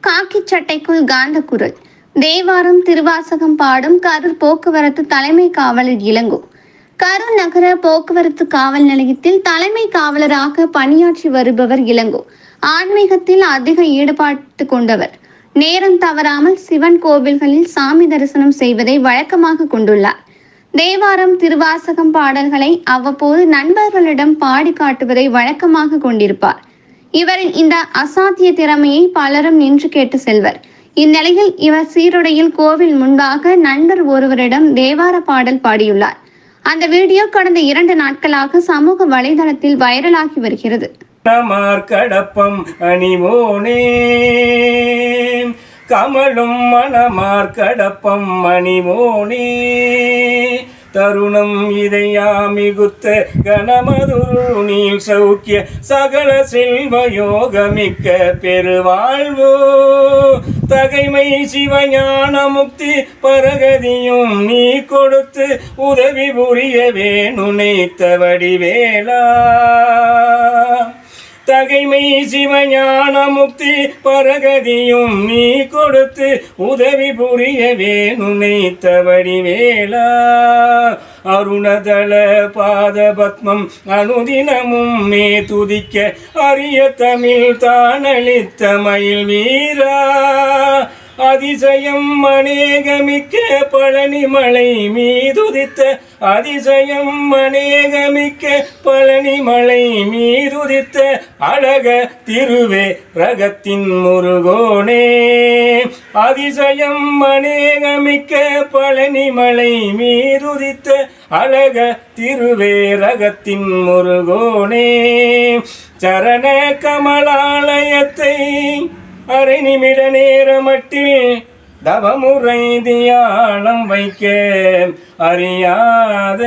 காக்கி சட்டைக்குள் காந்த குரல். தேவாரம் திருவாசகம் பாடும் கரூர் போக்குவரத்து தலைமை காவலர் இளங்கோ. கரூர் நகர போக்குவரத்து காவல் நிலையத்தில் தலைமை காவலராக பணியாற்றி வருபவர் இளங்கோ. ஆன்மீகத்தில் அதிக ஈடுபாட்டு கொண்டவர். நேரம் தவறாமல் சிவன் கோவில்களில் சாமி தரிசனம் செய்வதை வழக்கமாக கொண்டுள்ளார். தேவாரம் திருவாசகம் பாடல்களை அவ்வப்போது நண்பர்களிடம் பாடி காட்டுவதை வழக்கமாக கொண்டிருப்பார். இவரின் இந்த அசாத்திய திறமையை பலரும் நின்று கேட்டு செல்வர். இந்நிலையில் இவர் சீருடையில் கோவில் முன்பாக நண்பர் ஒருவரிடம் தேவார பாடல் பாடியுள்ளார். அந்த வீடியோ கடந்த 2 நாட்களாக சமூக வலைதளத்தில் வைரலாகி வருகிறது. கடப்பம் அணிவோனே கமலும் மணமார் கடப்பம் அணிவோனே தருணம் இதையா மிகுத்த கணமதுரு நீல் சௌக்கிய சகல செல்வ யோகமிக்க பெருவாழ்வோ தகைமை சிவஞான முக்தி பரகதியும் நீ கொடுத்து உதவி புரிய வேணுனைத்த வடிவேலா தகைமை சிவஞான முக்தி பரகதியும் நீ கொடுத்து உதவி புரிய வேணுனைத்த வடிவேலா அருணதள பாத பத்மம் அனுதினமும் மே துதிக்க அரிய தமிழ் தானளித்த மயில் வீரா அதிசயம் அநேகமிக்க பழனிமலை மீதுதித்த அதிசயம் அநேகமிக்க பழனிமலை மீதுதித்த அழக திருவே ரகத்தின் முருகோனே அதிசயம் அநேகமிக்க பழனிமலை மீதுதித்த அழக திருவே ரகத்தின் முருகோனே சரண கமலாலயத்தை அரை நிமிட நேரமட்டில் தவமுறை தியானம் வைக்க அறியாத